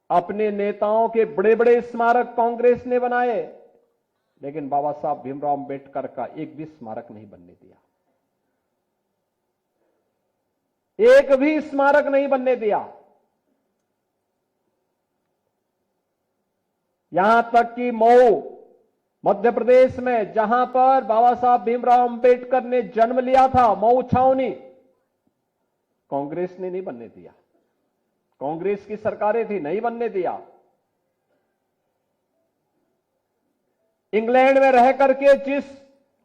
अपने नेताओं के बड़े बड़े स्मारक कांग्रेस ने बनाए, लेकिन बाबा साहब भीमराव अंबेडकर का एक भी स्मारक नहीं बनने दिया। एक भी स्मारक नहीं बनने दिया। यहां तक कि मऊ मध्य प्रदेश में, जहां पर बाबा साहब भीमराव अंबेडकर ने जन्म लिया था, मऊ छावनी, कांग्रेस ने नहीं बनने दिया। कांग्रेस की सरकारें थी, नहीं बनने दिया। इंग्लैंड में रह करके, जिस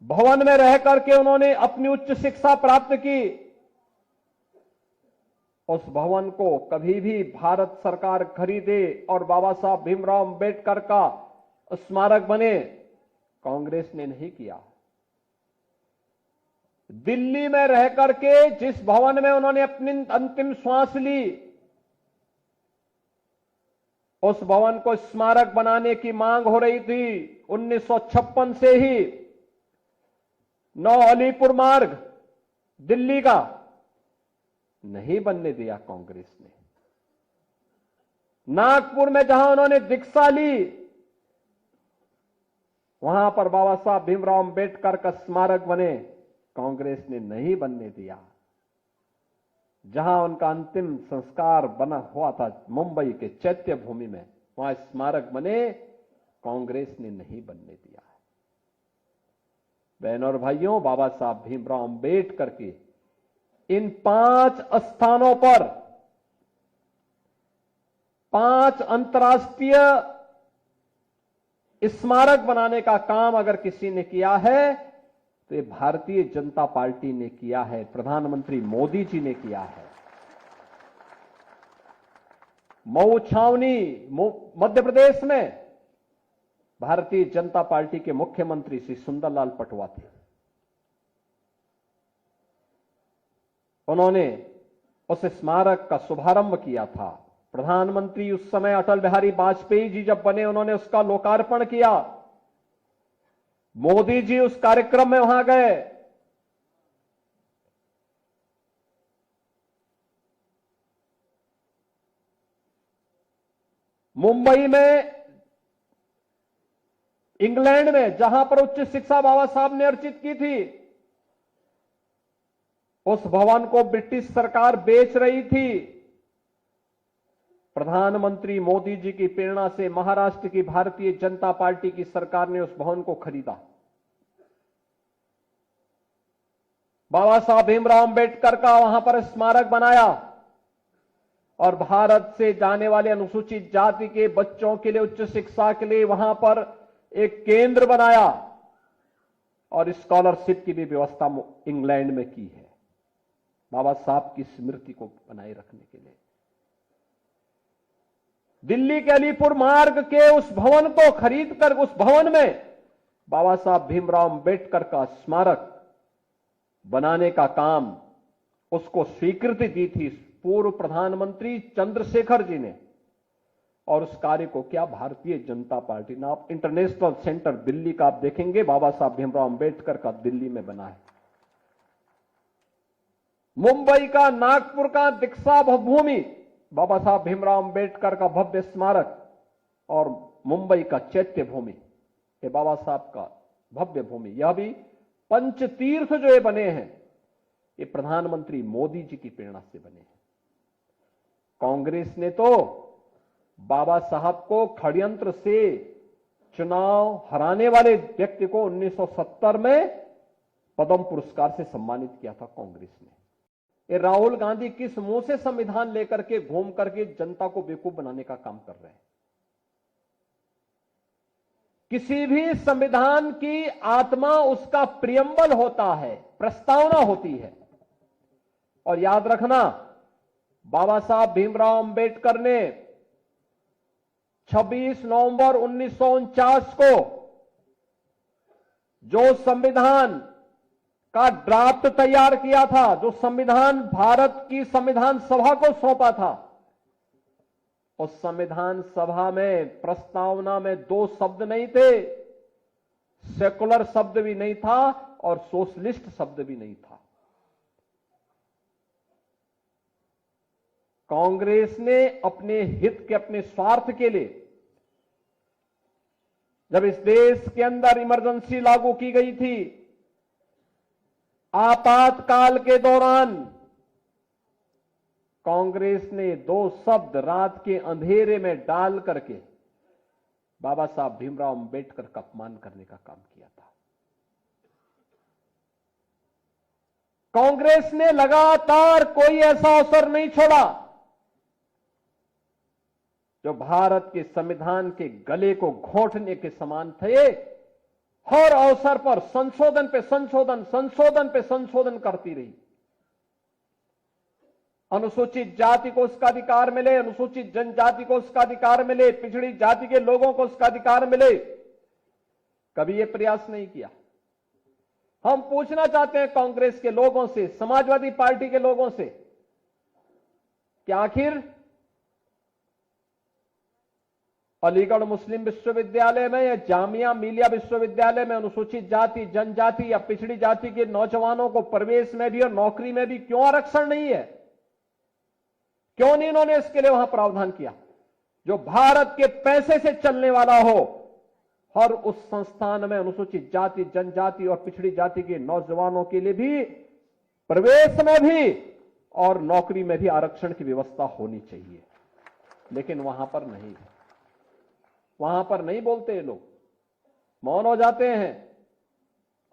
भवन में रह करके उन्होंने अपनी उच्च शिक्षा प्राप्त की, उस भवन को कभी भी भारत सरकार खरीदे और बाबा साहब भीमराव अंबेडकर का स्मारक बने, कांग्रेस ने नहीं किया। दिल्ली में रह करके जिस भवन में उन्होंने अपनी अंतिम श्वास ली, उस भवन को स्मारक बनाने की मांग हो रही थी 1956 से ही। 9 अलीपुर मार्ग दिल्ली का नहीं बनने दिया कांग्रेस ने। नागपुर में जहां उन्होंने दीक्षा ली, वहां पर बाबा साहब भीमराव अंबेडकर का स्मारक बने, कांग्रेस ने नहीं बनने दिया। जहां उनका अंतिम संस्कार बना हुआ था मुंबई के चैत्य भूमि में, वहां स्मारक बने, कांग्रेस ने नहीं बनने दिया। बहनों और भाइयों, बाबा साहब भीमराव अंबेडकर के इन 5 स्थानों पर 5 अंतर्राष्ट्रीय स्मारक बनाने का काम अगर किसी ने किया है तो ये भारतीय जनता पार्टी ने किया है, प्रधानमंत्री मोदी जी ने किया है। मऊ छावनी मध्य प्रदेश में भारतीय जनता पार्टी के मुख्यमंत्री श्री सुंदरलाल पटवा थे। उन्होंने उस स्मारक का शुभारंभ किया था। प्रधानमंत्री उस समय अटल बिहारी वाजपेयी जी जब बने, उन्होंने उसका लोकार्पण किया। मोदी जी उस कार्यक्रम में वहां गए। मुंबई में, इंग्लैंड में, जहां पर उच्च शिक्षा बाबा साहब ने अर्जित की थी, उस भवन को ब्रिटिश सरकार बेच रही थी। प्रधानमंत्री मोदी जी की प्रेरणा से महाराष्ट्र की भारतीय जनता पार्टी की सरकार ने उस भवन को खरीदा। बाबा साहब भीमराव अंबेडकर का वहां पर स्मारक बनाया और भारत से जाने वाले अनुसूचित जाति के बच्चों के लिए उच्च शिक्षा के लिए वहां पर एक केंद्र बनाया और स्कॉलरशिप की भी व्यवस्था इंग्लैंड में की है, बाबा साहब की स्मृति को बनाए रखने के लिए। दिल्ली के अलीपुर मार्ग के उस भवन को खरीदकर, उस भवन में बाबा साहब भीमराव अंबेडकर का स्मारक बनाने का काम, उसको स्वीकृति दी थी पूर्व प्रधानमंत्री चंद्रशेखर जी ने, और उस कार्य को क्या भारतीय जनता पार्टी ने, आप इंटरनेशनल सेंटर दिल्ली का आप देखेंगे, बाबा साहब भीमराव अंबेडकर का दिल्ली में बना है। मुंबई का, नागपुर का दीक्षा भूमि, बाबा साहब भीमराव अंबेडकर का भव्य स्मारक, और मुंबई का चैत्य भूमि, ये बाबा साहब का भव्य भूमि। यह भी पंचतीर्थ जो ये बने हैं, ये प्रधानमंत्री मोदी जी की प्रेरणा से बने हैं। कांग्रेस ने तो बाबा साहब को षड्यंत्र से चुनाव हराने वाले व्यक्ति को 1970 में पद्म पुरस्कार से सम्मानित किया था कांग्रेस ने। ये राहुल गांधी किस मुंह से संविधान लेकर के घूम करके जनता को बेवकूफ बनाने का काम कर रहे हैं। किसी भी संविधान की आत्मा उसका प्रियम्बल होता है, प्रस्तावना होती है। और याद रखना, बाबा साहब भीमराव अंबेडकर ने 26 नवंबर 1949 को जो संविधान का ड्राफ्ट तैयार किया था, जो संविधान भारत की संविधान सभा को सौंपा था, उस संविधान सभा में प्रस्तावना में 2 शब्द नहीं थे, सेकुलर शब्द भी नहीं था और सोशलिस्ट शब्द भी नहीं था। कांग्रेस ने अपने हित के, अपने स्वार्थ के लिए जब इस देश के अंदर इमरजेंसी लागू की गई थी, आपातकाल के दौरान कांग्रेस ने दो शब्द रात के अंधेरे में डाल करके बाबा साहब भीमराव अंबेडकर का अपमान करने का काम किया था। कांग्रेस ने लगातार कोई ऐसा अवसर नहीं छोड़ा जो भारत के संविधान के गले को घोंटने के समान थे। हर अवसर पर संशोधन पे संशोधन, संशोधन पे संशोधन करती रही। अनुसूचित जाति को उसका अधिकार मिले, अनुसूचित जनजाति को उसका अधिकार मिले, पिछड़ी जाति के लोगों को उसका अधिकार मिले, कभी यह प्रयास नहीं किया। हम पूछना चाहते हैं कांग्रेस के लोगों से, समाजवादी पार्टी के लोगों से, कि आखिर अलीगढ़ मुस्लिम विश्वविद्यालय में या जामिया मिलिया विश्वविद्यालय में अनुसूचित जाति, जनजाति या पिछड़ी जाति के नौजवानों को प्रवेश में भी और नौकरी में भी क्यों आरक्षण नहीं है? क्यों नहीं इन्होंने इसके लिए वहां प्रावधान किया? जो भारत के पैसे से चलने वाला हो, हर उस संस्थान में अनुसूचित जाति, जनजाति और पिछड़ी जाति के नौजवानों के लिए भी प्रवेश में भी और नौकरी में भी आरक्षण की व्यवस्था होनी चाहिए। लेकिन वहां पर नहीं है, वहां पर नहीं बोलते, ये लोग मौन हो जाते हैं।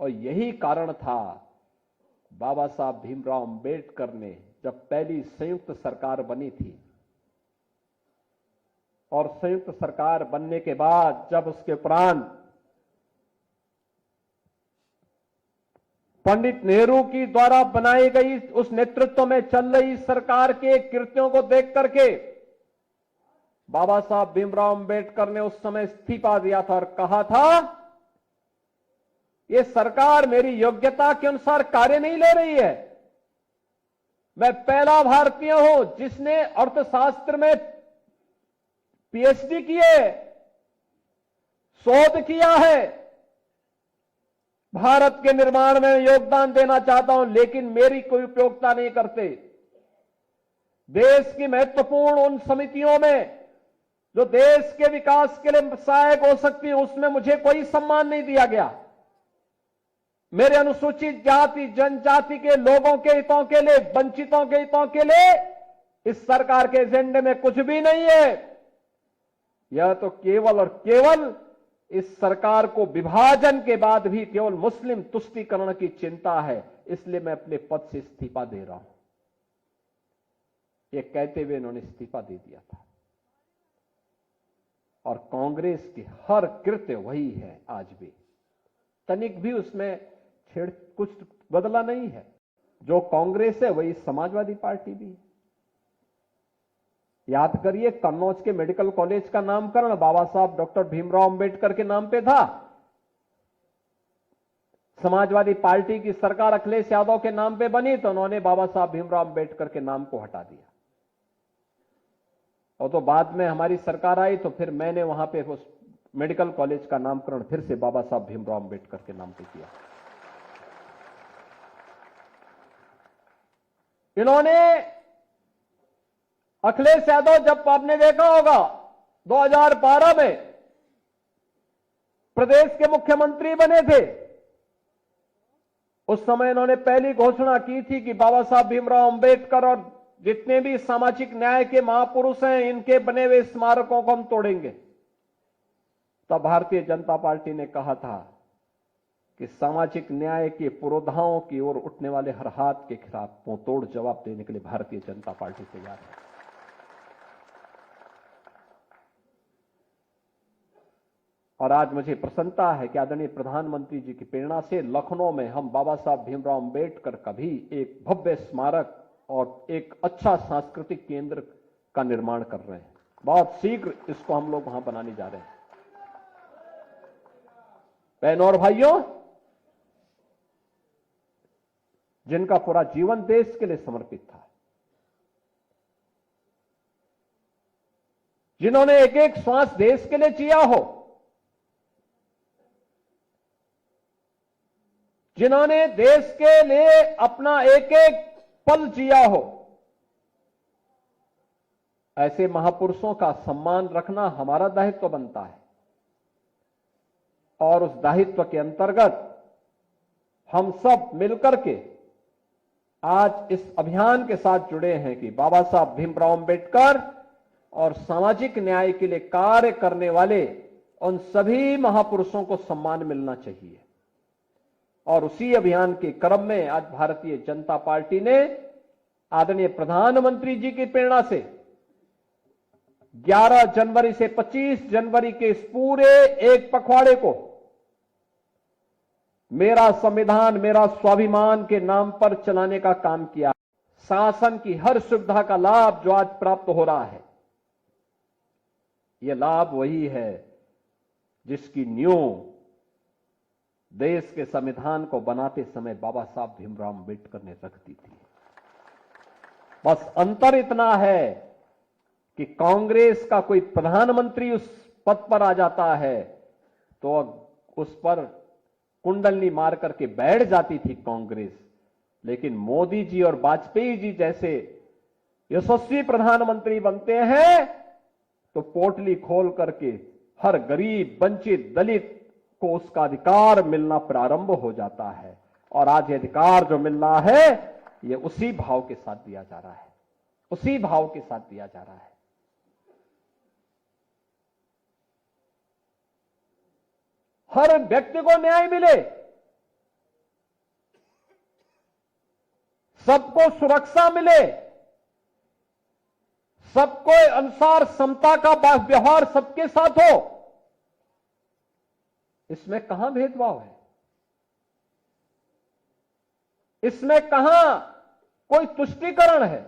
और यही कारण था बाबा साहब भीमराव अंबेडकर ने जब पहली संयुक्त सरकार बनी थी और संयुक्त सरकार बनने के बाद जब उसके उपरांत पंडित नेहरू की द्वारा बनाई गई उस नेतृत्व में चल रही सरकार के कृत्यों को देख करके बाबा साहब भीमराव अंबेडकर ने उस समय इस्तीफा दिया था और कहा था, यह सरकार मेरी योग्यता के अनुसार कार्य नहीं ले रही है। मैं पहला भारतीय हूं जिसने अर्थशास्त्र में पीएचडी की है, शोध किया है, भारत के निर्माण में योगदान देना चाहता हूं, लेकिन मेरी कोई उपयोगिता नहीं करते। देश की महत्वपूर्ण उन समितियों में जो देश के विकास के लिए सहायक हो सकती है, उसमें मुझे कोई सम्मान नहीं दिया गया। मेरे अनुसूचित जाति, जनजाति के लोगों के हितों के लिए, वंचितों के हितों के लिए इस सरकार के एजेंडे में कुछ भी नहीं है। यह तो केवल और केवल इस सरकार को विभाजन के बाद भी केवल मुस्लिम तुष्टीकरण की चिंता है, इसलिए मैं अपने पद से इस्तीफा दे रहा हूं, यह कहते हुए इन्होंने इस्तीफा दे दिया था। और कांग्रेस की हर कृत्य वही है आज भी, तनिक भी उसमें कुछ बदला नहीं है। जो कांग्रेस है वही समाजवादी पार्टी भी है। याद करिए, कन्नौज के मेडिकल कॉलेज का नामकरण बाबा साहब डॉक्टर भीमराव अंबेडकर के नाम पे था। समाजवादी पार्टी की सरकार अखिलेश यादव के नाम पे बनी तो उन्होंने बाबा साहब भीमराव अंबेडकर के नाम को हटा दिया। और तो बाद में हमारी सरकार आई तो फिर मैंने वहां पे उस मेडिकल कॉलेज का नामकरण फिर से बाबा साहब भीमराव अंबेडकर के नाम पे किया। इन्होंने अखिलेश यादव, जब आपने देखा होगा 2012 में प्रदेश के मुख्यमंत्री बने थे, उस समय इन्होंने पहली घोषणा की थी कि बाबा साहब भीमराव अंबेडकर और जितने भी सामाजिक न्याय के महापुरुष हैं, इनके बने हुए स्मारकों को हम तोड़ेंगे। तब भारतीय जनता पार्टी ने कहा था कि सामाजिक न्याय के पुरोधाओं की ओर उठने वाले हर हाथ के खिलाफ मुंहतोड़ जवाब देने के लिए भारतीय जनता पार्टी तैयार है। और आज मुझे प्रसन्नता है कि आदरणीय प्रधानमंत्री जी की प्रेरणा से लखनऊ में हम बाबा साहब भीमराव अंबेडकर का भी एक भव्य स्मारक और एक अच्छा सांस्कृतिक केंद्र का निर्माण कर रहे हैं। बहुत शीघ्र इसको हम लोग वहां बनाने जा रहे हैं। बहनों और भाइयों, जिनका पूरा जीवन देश के लिए समर्पित था, जिन्होंने एक एक श्वास देश के लिए जिया हो, जिन्होंने देश के लिए अपना एक एक पल जिया हो, ऐसे महापुरुषों का सम्मान रखना हमारा दायित्व बनता है और उस दायित्व के अंतर्गत हम सब मिलकर के आज इस अभियान के साथ जुड़े हैं कि बाबा साहब भीमराव अंबेडकर और सामाजिक न्याय के लिए कार्य करने वाले उन सभी महापुरुषों को सम्मान मिलना चाहिए। और उसी अभियान के क्रम में आज भारतीय जनता पार्टी ने आदरणीय प्रधानमंत्री जी की प्रेरणा से 11 जनवरी से 25 जनवरी के इस पूरे एक पखवाड़े को मेरा संविधान मेरा स्वाभिमान के नाम पर चलाने का काम किया। शासन की हर सुविधा का लाभ जो आज प्राप्त हो रहा है, यह लाभ वही है जिसकी नींव देश के संविधान को बनाते समय बाबा साहब भीमराव अंबेडकर ने रख दी थी। बस अंतर इतना है कि कांग्रेस का कोई प्रधानमंत्री उस पद पर आ जाता है तो उस पर कुंडलनी मार करके बैठ जाती थी कांग्रेस, लेकिन मोदी जी और वाजपेयी जी जैसे यशस्वी प्रधानमंत्री बनते हैं तो पोटली खोल करके हर गरीब वंचित दलित को उसका अधिकार मिलना प्रारंभ हो जाता है। और आज ये अधिकार जो मिल रहा है ये उसी भाव के साथ दिया जा रहा है, उसी भाव के साथ दिया जा रहा है। हर व्यक्ति को न्याय मिले, सबको सुरक्षा मिले, सबको अनुसार समता का व्यवहार सबके साथ हो, इसमें कहां भेदभाव है, इसमें कहां कोई तुष्टीकरण है।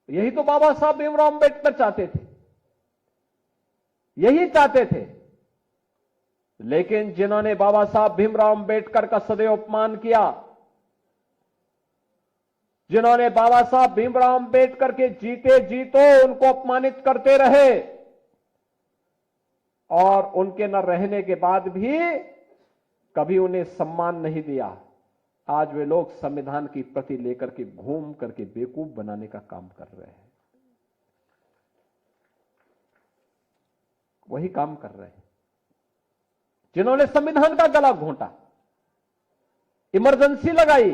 यही तो बाबा साहब भीमराव अंबेडकर चाहते थे, यही चाहते थे। लेकिन जिन्होंने बाबा साहब भीमराव अंबेडकर का सदैव अपमान किया, जिन्होंने बाबा साहब भीमराव अंबेडकर के जीते जीतो उनको अपमानित करते रहे और उनके न रहने के बाद भी कभी उन्हें सम्मान नहीं दिया, आज वे लोग संविधान की प्रति लेकर के घूम करके बेवकूफ बनाने का काम कर रहे हैं, वही काम कर रहे हैं जिन्होंने संविधान का गला घोंटा, इमरजेंसी लगाई,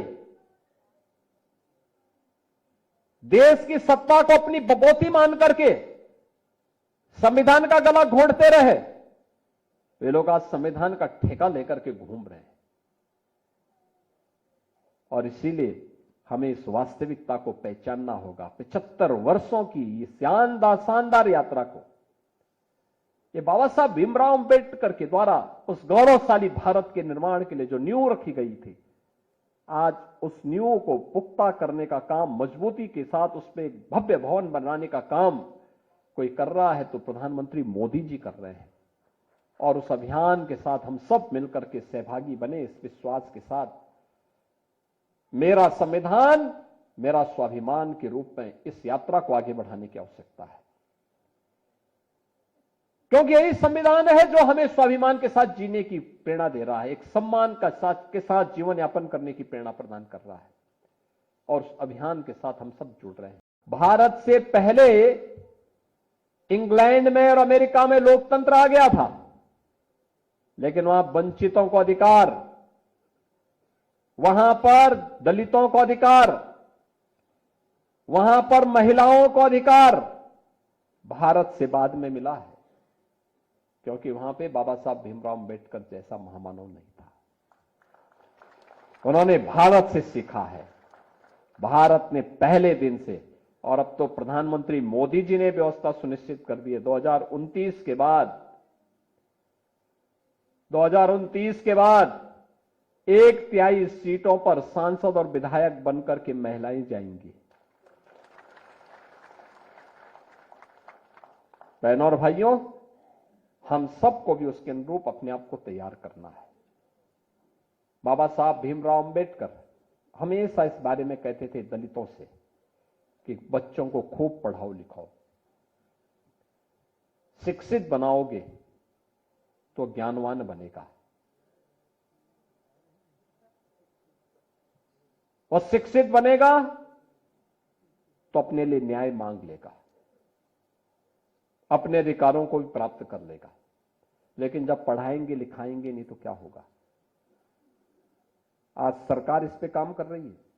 देश की सत्ता को अपनी बबौती मान करके संविधान का गला घोंटते रहे। वे लोग आज संविधान का ठेका लेकर के घूम रहे हैं। और इसीलिए हमें इस वास्तविकता को पहचानना होगा। 75 वर्षों की ये शानदार यात्रा को, ये बाबा साहब भीमराव अंबेडकर के द्वारा उस गौरवशाली भारत के निर्माण के लिए जो नींव रखी गई थी, आज उस नींव को पुख्ता करने का काम, मजबूती के साथ उसमें एक भव्य भवन बनाने का काम कोई कर रहा है तो प्रधानमंत्री मोदी जी कर रहे हैं। और उस अभियान के साथ हम सब मिलकर के सहभागी बने, इस विश्वास के साथ मेरा संविधान मेरा स्वाभिमान के रूप में इस यात्रा को आगे बढ़ाने की आवश्यकता है, क्योंकि यही संविधान है जो हमें स्वाभिमान के साथ जीने की प्रेरणा दे रहा है, एक सम्मान के साथ जीवन यापन करने की प्रेरणा प्रदान कर रहा है। और उस अभियान के साथ हम सब जुड़ रहे हैं। भारत से पहले इंग्लैंड में और अमेरिका में लोकतंत्र आ गया था, लेकिन वहां वंचितों को अधिकार, वहां पर दलितों को अधिकार, वहां पर महिलाओं को अधिकार भारत से बाद में मिला है, क्योंकि वहां पे बाबा साहब भीमराव अंबेडकर जैसा महामानव नहीं था। उन्होंने भारत से सीखा है, भारत ने पहले दिन से, और अब तो प्रधानमंत्री मोदी जी ने व्यवस्था सुनिश्चित कर दी है। 2029 के बाद 1/3 सीटों पर सांसद और विधायक बनकर के महिलाएं जाएंगी। बहनों और भाइयों, हम सबको भी उसके अनुरूप अपने आप को तैयार करना है। बाबा साहब भीमराव अंबेडकर हमेशा इस बारे में कहते थे दलितों से कि बच्चों को खूब पढ़ाओ लिखाओ, शिक्षित बनाओगे तो ज्ञानवान बनेगा, और शिक्षित बनेगा तो अपने लिए न्याय मांग लेगा। अपने अधिकारों को भी प्राप्त कर लेगा। लेकिन जब पढ़ाएंगे लिखाएंगे नहीं तो क्या होगा? आज सरकार इस पे काम कर रही है।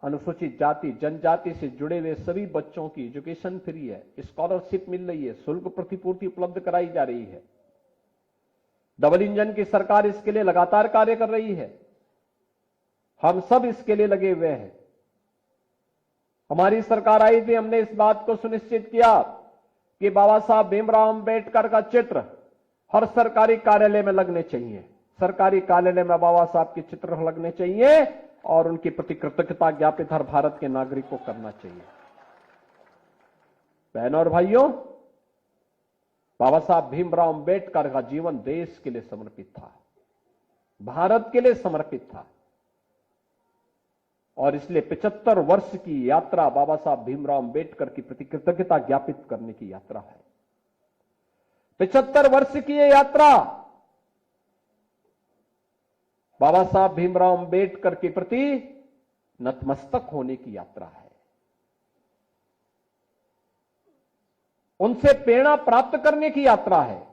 अनुसूचित जाति जनजाति से जुड़े हुए सभी बच्चों की एजुकेशन फ्री है, स्कॉलरशिप मिल रही है, शुल्क प्रतिपूर्ति उपलब्ध कराई जा रही है। डबल इंजन की सरकार इसके लिए लगातार कार्य कर रही है। हम सब इसके लिए लगे हुए हैं। हमारी सरकार आई थी, हमने इस बात को सुनिश्चित किया कि बाबा साहब भीमराव अंबेडकर का चित्र हर सरकारी कार्यालय में लगने चाहिए। सरकारी कार्यालय में बाबा साहब के चित्र लगने चाहिए और उनके प्रति कृतज्ञता ज्ञापित हर भारत के नागरिक को करना चाहिए। बहनों और भाइयों, बाबा साहब भीमराव अंबेडकर का जीवन देश के लिए समर्पित था, भारत के लिए समर्पित था और इसलिए 75 वर्ष की यात्रा बाबा साहब भीमराव अंबेडकर की प्रति कृतज्ञता ज्ञापित करने की यात्रा है। 75 वर्ष की यह यात्रा बाबा साहब भीमराव अंबेडकर के प्रति नतमस्तक होने की यात्रा है, उनसे प्रेरणा प्राप्त करने की यात्रा है,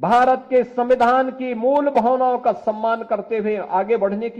भारत के संविधान की मूल भावनाओं का सम्मान करते हुए आगे बढ़ने की